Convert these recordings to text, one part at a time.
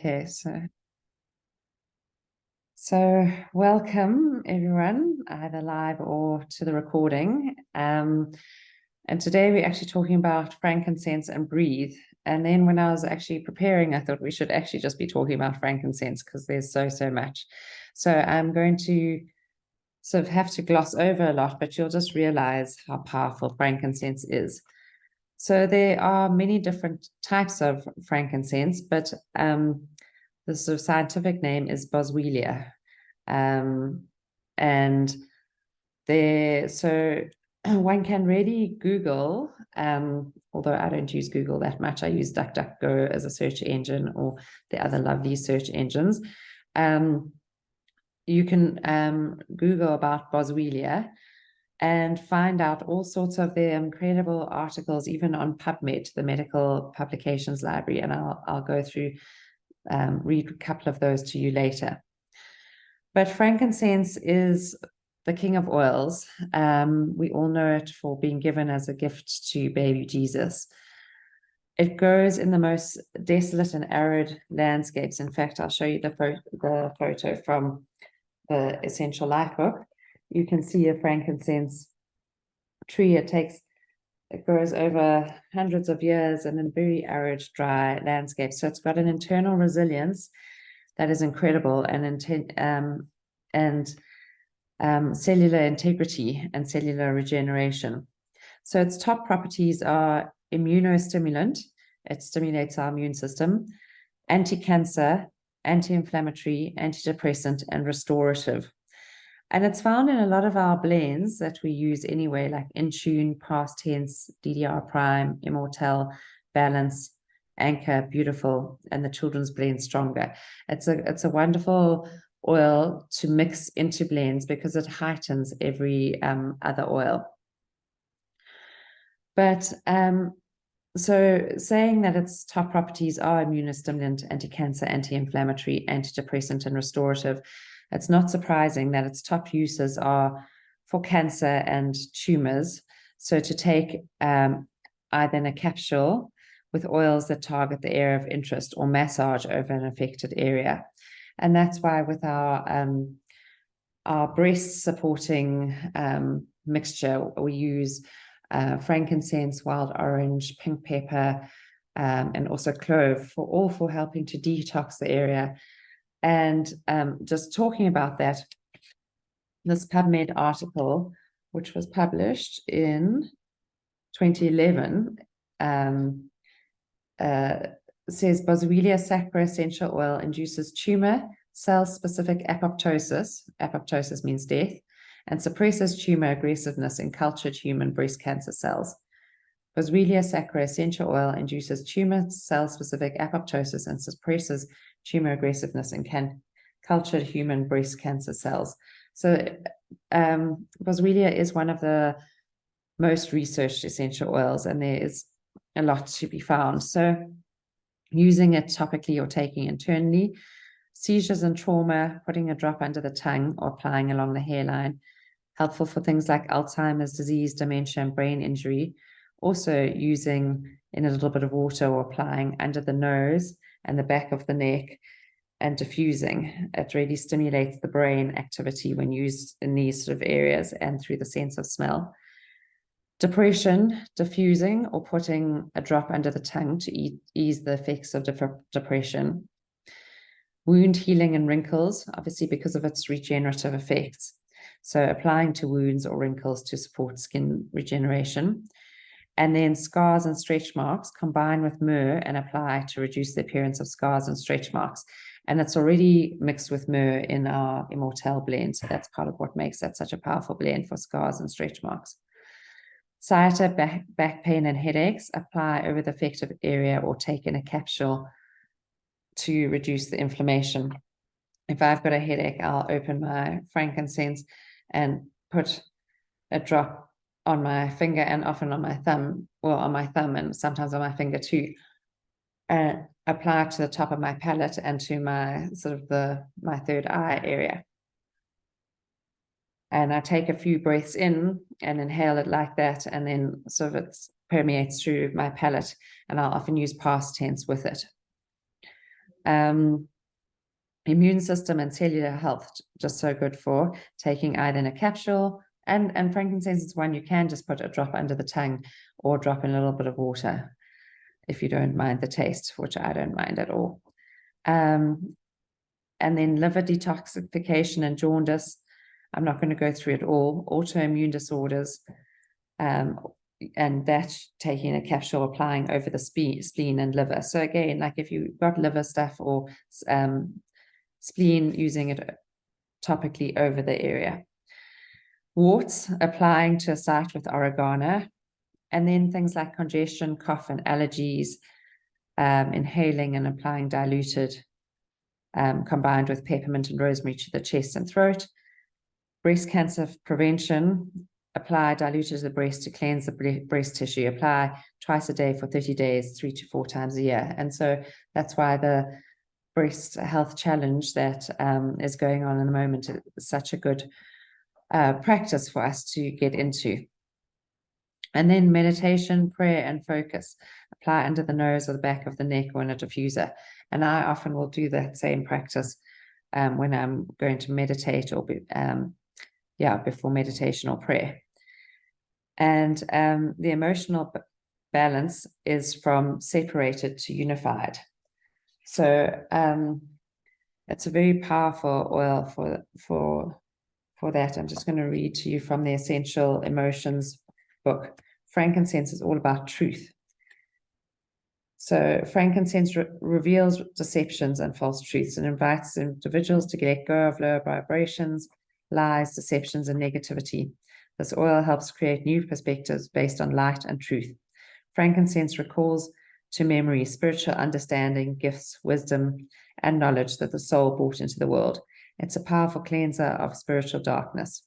Okay, so welcome everyone, either live or to the recording. And today we're actually talking about frankincense and breathe. And then when I was actually preparing, I thought we should actually just be talking about frankincense because there's so much. So I'm going to sort of have to gloss over a lot, but you'll just realize how powerful frankincense is. So there are many different types of frankincense, but the sort of scientific name is Boswellia. And so one can really Google, although I don't use Google that much, I use DuckDuckGo as a search engine or the other lovely search engines. You can Google about Boswellia and find out all sorts of their incredible articles, even on PubMed, the Medical Publications Library, and I'll go through, read a couple of those to you later. But frankincense is the king of oils. We all know it for being given as a gift to baby Jesus. It grows in the most desolate and arid landscapes. In fact, I'll show you the photo from the Essential Life book. You can see a frankincense tree. It grows over hundreds of years in a very arid, dry landscape. So it's got an internal resilience that is incredible, and cellular integrity and cellular regeneration. So its top properties are immunostimulant. It stimulates our immune system, anti-cancer, anti-inflammatory, antidepressant, and restorative. And it's found in a lot of our blends that we use anyway, like Intune, Past Tense, DDR Prime, Immortel, Balance, Anchor, Beautiful, and the Children's Blend Stronger. It's a wonderful oil to mix into blends because it heightens every other oil. But so saying that its top properties are immunostimulant, anti-cancer, anti-inflammatory, antidepressant, and restorative, it's not surprising that its top uses are for cancer and tumors. So to take either in a capsule with oils that target the area of interest or massage over an affected area. And that's why with our breast supporting mixture, we use frankincense, wild orange, pink pepper, and also clove for helping to detox the area. And just talking about that, this PubMed article, which was published in 2011, says Boswellia sacra essential oil induces tumor cell-specific apoptosis. Apoptosis means death, and suppresses tumor aggressiveness in cultured human breast cancer cells. Boswellia sacra essential oil induces tumor cell-specific apoptosis and suppresses tumor aggressiveness in cultured human breast cancer cells. So Boswellia is one of the most researched essential oils, and there is a lot to be found. So using it topically or taking internally, seizures and trauma, putting a drop under the tongue or applying along the hairline, helpful for things like Alzheimer's disease, dementia, and brain injury. Also using in a little bit of water or applying under the nose and the back of the neck and diffusing. It really stimulates the brain activity when used in these sort of areas and through the sense of smell. Depression, diffusing or putting a drop under the tongue to ease the effects of depression. Wound healing and wrinkles, obviously because of its regenerative effects. So applying to wounds or wrinkles to support skin regeneration. And then scars and stretch marks, combine with myrrh and apply to reduce the appearance of scars and stretch marks. And it's already mixed with myrrh in our Immortel blend. So that's part of what makes that such a powerful blend for scars and stretch marks. Sciatica, back pain, and headaches, apply over the affected area or take in a capsule to reduce the inflammation. If I've got a headache, I'll open my frankincense and put a drop on my finger and often on my thumb, well, on my thumb and sometimes on my finger too, and apply it to the top of my palate and to my sort of my third eye area. And I take a few breaths in and inhale it like that, and then sort of it permeates through my palate, and I'll often use past tense with it. Immune system and cellular health, just so good for taking either in a capsule, and frankincense is one you can just put a drop under the tongue or drop in a little bit of water if you don't mind the taste, which I don't mind at all. And then liver detoxification and jaundice. I'm not going to go through it all. Autoimmune disorders, and that taking a capsule, applying over the spleen and liver. So again, like if you've got liver stuff or spleen, using it topically over the area. Warts, applying to a site with oregano. And then things like congestion, cough, and allergies, inhaling and applying diluted, combined with peppermint and rosemary to the chest and throat. Breast cancer prevention, apply diluted to the breast to cleanse the breast tissue. Apply twice a day for 30 days, 3 to 4 times a year. And so that's why the breast health challenge that is going on in the moment is such a good practice for us to get into. And then meditation, prayer, and focus. Apply under the nose or the back of the neck or in a diffuser. And I often will do that same practice when I'm going to meditate or before meditation or prayer. And the emotional balance is from separated to unified. So it's a very powerful oil for that. I'm just going to read to you from the Essential Emotions book. Frankincense is all about truth. So frankincense reveals deceptions and false truths and invites individuals to let go of lower vibrations, lies, deceptions, and negativity. This oil helps create new perspectives based on light and truth. Frankincense recalls to memory spiritual understanding, gifts, wisdom, and knowledge that the soul brought into the world. It's a powerful cleanser of spiritual darkness.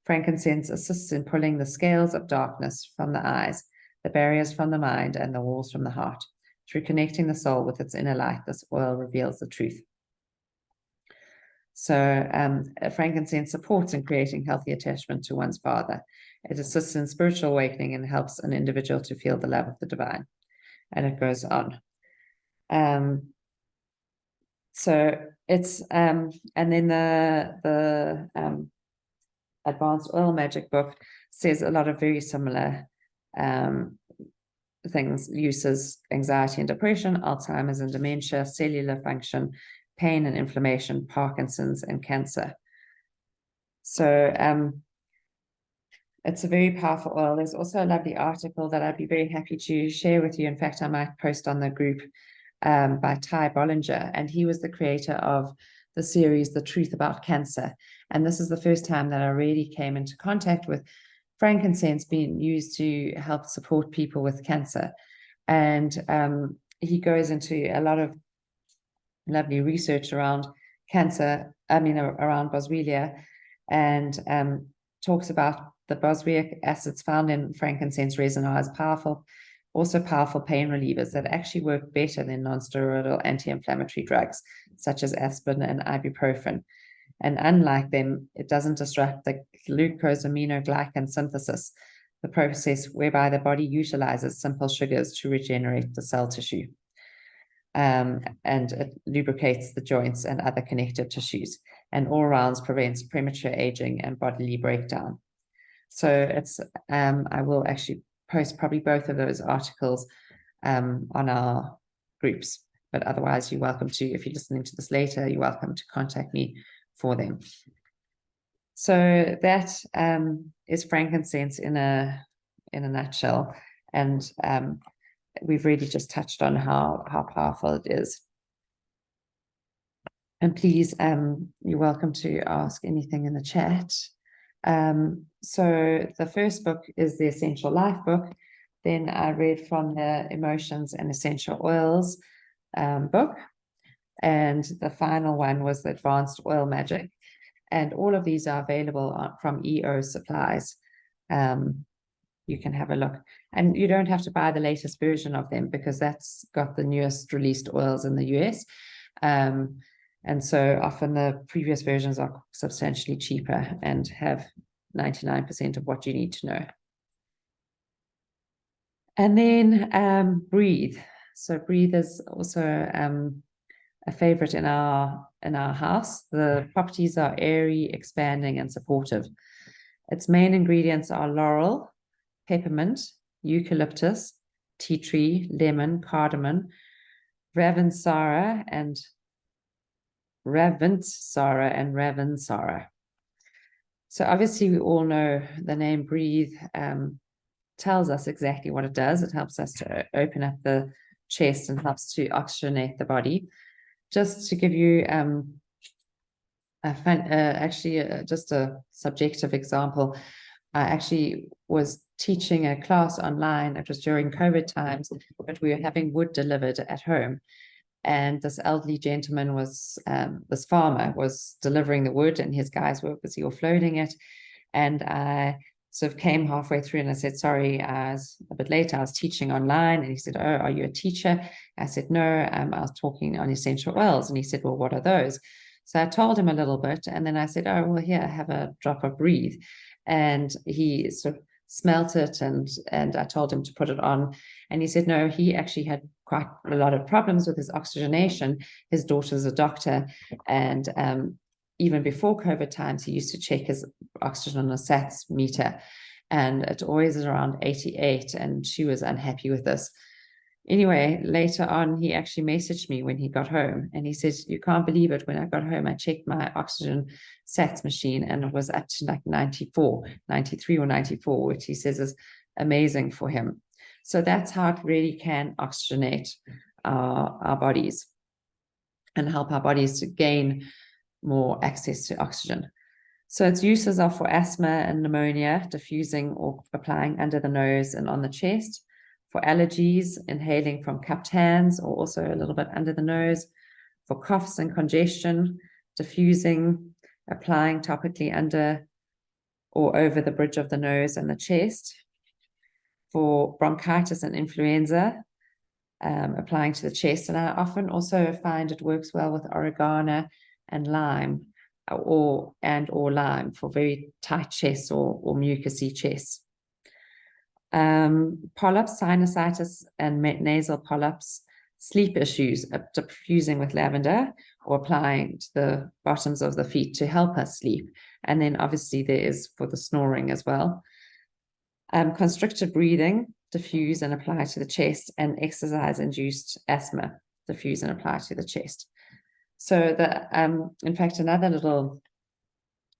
Frankincense assists in pulling the scales of darkness from the eyes, the barriers from the mind, and the walls from the heart. Through connecting the soul with its inner light, this oil reveals the truth. So frankincense supports in creating healthy attachment to one's father. It assists in spiritual awakening and helps an individual to feel the love of the divine. And it goes on. So it's and then the Advanced Oil Magic book says a lot of very similar things, uses: anxiety and depression, Alzheimer's and dementia, cellular function, pain and inflammation, Parkinson's, and cancer. So it's a very powerful oil. There's also a lovely article that I'd be very happy to share with you. In fact, I might post on the group by Ty Bollinger, and he was the creator of the series The Truth About Cancer. And this is the first time that I really came into contact with frankincense being used to help support people with cancer. And he goes into a lot of lovely research around cancer, around Boswellia, and talks about the boswellic acids found in frankincense resin are also powerful pain relievers that actually work better than non-steroidal anti-inflammatory drugs, such as aspirin and ibuprofen. And unlike them, it doesn't disrupt the glucosaminoglycan synthesis, the process whereby the body utilizes simple sugars to regenerate the cell tissue. And it lubricates the joints and other connective tissues, and all rounds prevents premature aging and bodily breakdown. So it's I will actually post probably both of those articles on our groups, but otherwise you're welcome to, if you're listening to this later, you're welcome to contact me for them. So that is frankincense in a nutshell, and we've really just touched on how powerful it is. And please, you're welcome to ask anything in the chat. So the first book is the Essential Life book. Then I read from the Emotions and Essential Oils book. And the final one was the Advanced Oil Magic. And all of these are available from EO Supplies. You can have a look. And you don't have to buy the latest version of them, because that's got the newest released oils in the US. And so often the previous versions are substantially cheaper and have 99% of what you need to know. And then Breathe. So Breathe is also a favorite in our house. The properties are airy, expanding, and supportive. Its main ingredients are laurel, peppermint, eucalyptus, tea tree, lemon, cardamom, ravinsara, and ravinsara. So obviously we all know the name Breathe tells us exactly what it does. It helps us to open up the chest and helps to oxygenate the body. Just to give you just a subjective example, I actually was teaching a class online. It was during COVID times, but we were having wood delivered at home. And this elderly gentleman this farmer was delivering the wood, and his guys were busy offloading it. And I sort of came halfway through and I said, sorry, I was a bit late. I was teaching online. And he said, oh, are you a teacher? I said, no, I was talking on essential oils. And he said, well, what are those? So I told him a little bit. And then I said, oh, well, here, have a drop of Breathe. And he sort of smelt it, and I told him to put it on. And he said, no, he actually had quite a lot of problems with his oxygenation. His daughter's a doctor, and even before COVID times, he used to check his oxygen on a SATS meter, and it always is around 88, and she was unhappy with this. Anyway, later on, he actually messaged me when he got home, and he says, you can't believe it. When I got home, I checked my oxygen SATS machine, and it was up to like 94, 93 or 94, which he says is amazing for him. So that's how it really can oxygenate our bodies and help our bodies to gain more access to oxygen. So its uses are for asthma and pneumonia, diffusing or applying under the nose and on the chest. For allergies, inhaling from cupped hands or also a little bit under the nose. For coughs and congestion, diffusing, applying topically under or over the bridge of the nose and the chest. For bronchitis and influenza, applying to the chest. And I often also find it works well with oregano and lime, or lime for very tight chests or mucousy chests. Polyps, sinusitis, and nasal polyps, sleep issues, diffusing with lavender or applying to the bottoms of the feet to help us sleep. And then obviously there is for the snoring as well. Constricted breathing, diffuse and apply to the chest, and exercise-induced asthma, diffuse and apply to the chest. So in fact, another little,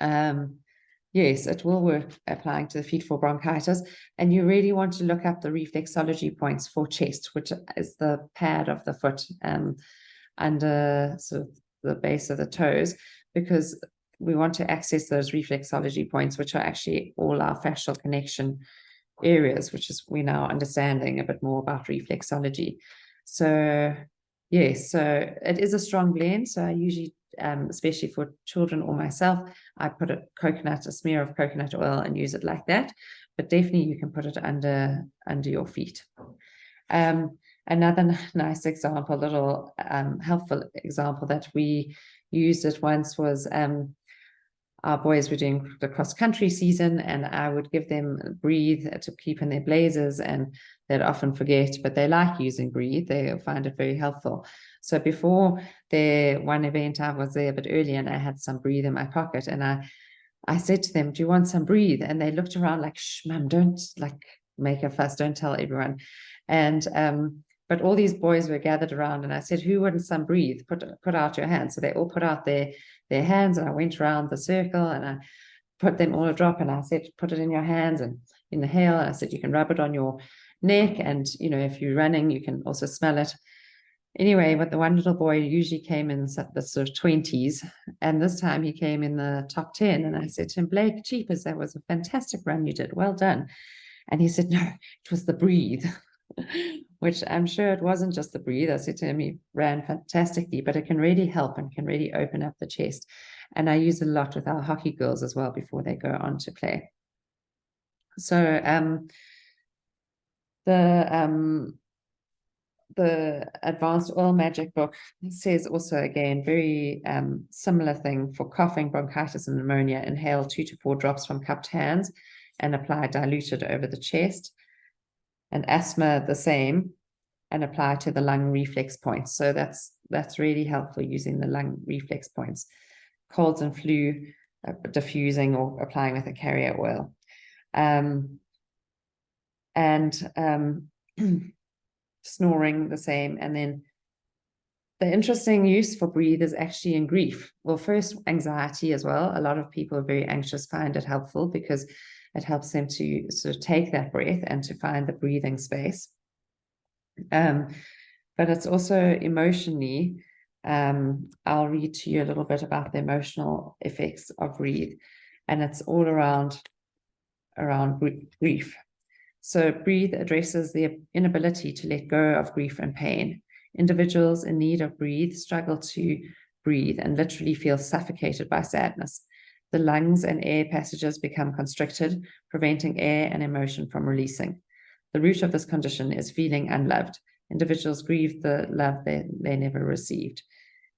yes, it will work applying to the feet for bronchitis. And you really want to look up the reflexology points for chest, which is the pad of the foot under sort of the base of the toes, because we want to access those reflexology points, which are actually all our fascial connection areas, which is we're now understanding a bit more about reflexology. So yes, so it is a strong blend. So I usually, especially for children or myself, I put a smear of coconut oil and use it like that. But definitely you can put it under your feet. Another nice example, little helpful example that we used it once was our boys were doing the cross-country season, and I would give them Breathe to keep in their blazers, and they'd often forget, but they like using Breathe. They find it very helpful. So before their one event, I was there a bit early, and I had some Breathe in my pocket, and I said to them, do you want some Breathe? And they looked around like, shh, mum, don't like make a fuss, don't tell everyone. And but all these boys were gathered around, and I said, who wants some Breathe? Put out your hands. So they all put out their hands, and I went around the circle and I put them all a drop, and I said, put it in your hands and inhale. And I said, you can rub it on your neck, and if you're running, you can also smell it. Anyway, but the one little boy usually came in the sort of 20s, and this time he came in the top 10. And I said to him, Blake, cheapers, that was a fantastic run you did. Well done. And he said, no, it was the Breathe. Which I'm sure it wasn't just the Breathe. I said to him, he ran fantastically, but it can really help and can really open up the chest. And I use it a lot with our hockey girls as well before they go on to play. So the Advanced Oil Magic book says also, again, very similar thing for coughing, bronchitis, and pneumonia. Inhale 2 to 4 drops from cupped hands and apply diluted over the chest. And asthma, the same, and apply to the lung reflex points. So that's that's really helpful, using the lung reflex points. Colds and flu, diffusing or applying with a carrier oil. Snoring the same. And then the interesting use for breathe is actually in grief. Well, first, anxiety as well. A lot of people are very anxious, find it helpful because it helps them to sort of take that breath and to find the breathing space. But it's also emotionally, I'll read to you a little bit about the emotional effects of breathe, and it's all around grief. So breathe addresses the inability to let go of grief and pain. Individuals in need of breathe struggle to breathe and literally feel suffocated by sadness. The lungs and air passages become constricted, preventing air and emotion from releasing. The root of this condition is feeling unloved. Individuals grieve the love they never received.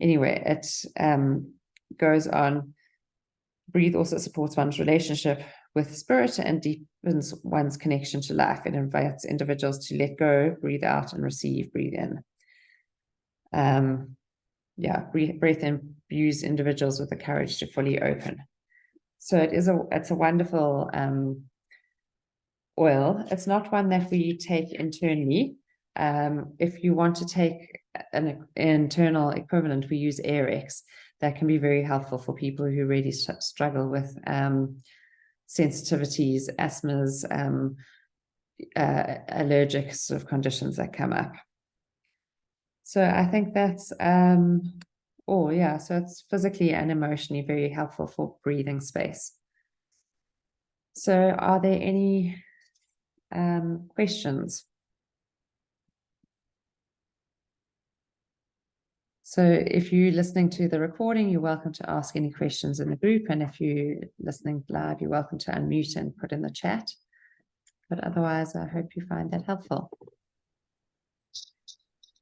Anyway, it goes on. Breathe also supports one's relationship with spirit and deepens one's connection to life. It invites individuals to let go, breathe out, and receive, breathe in. Breath imbues individuals with the courage to fully open. So it's a wonderful oil. It's not one that we take internally. If you want to take an internal equivalent, we use Airex. That can be very helpful for people who really struggle with sensitivities, asthmas, allergic sort of conditions that come up. So I think that's so it's physically and emotionally very helpful for breathing space. So are there any questions? So if you're listening to the recording, you're welcome to ask any questions in the group. And if you're listening live, you're welcome to unmute and put in the chat. But otherwise, I hope you find that helpful.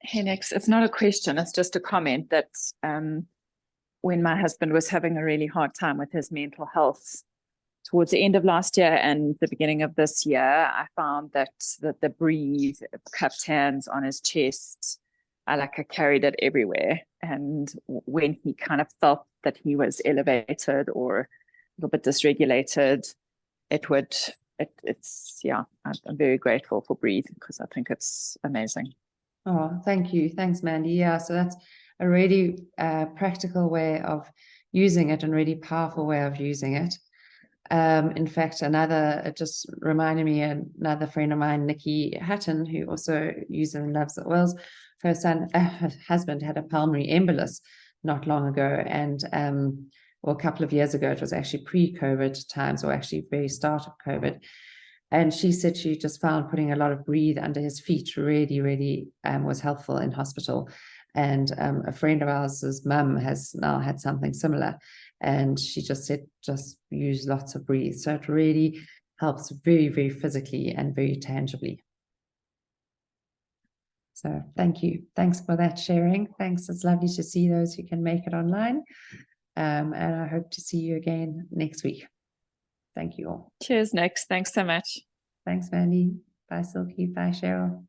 Hey, Nix, it's not a question, it's just a comment that when my husband was having a really hard time with his mental health towards the end of last year and the beginning of this year, I found that the breathe, cupped hands on his chest, I carried it everywhere. And when he kind of felt that he was elevated or a little bit dysregulated, I'm very grateful for breathe because I think it's amazing. Oh, thank you. Thanks, Mandy. Yeah, so that's a really practical way of using it and really powerful way of using it. In fact, it just reminded me, another friend of mine, Nikki Hutton, who also uses and loves the oils. Her husband had a pulmonary embolus not long ago, and a couple of years ago. It was actually pre-COVID times, or actually very start of COVID. And she said she just found putting a lot of breathe under his feet really, really was helpful in hospital. And a friend of ours' mum has now had something similar. And she just said, just use lots of breathe. So it really helps very, very physically and very tangibly. So thank you. Thanks for that sharing. Thanks. It's lovely to see those who can make it online. And I hope to see you again next week. Thank you all. Cheers, Nix. Thanks so much. Thanks, Mandy. Bye, Silky. Bye, Cheryl.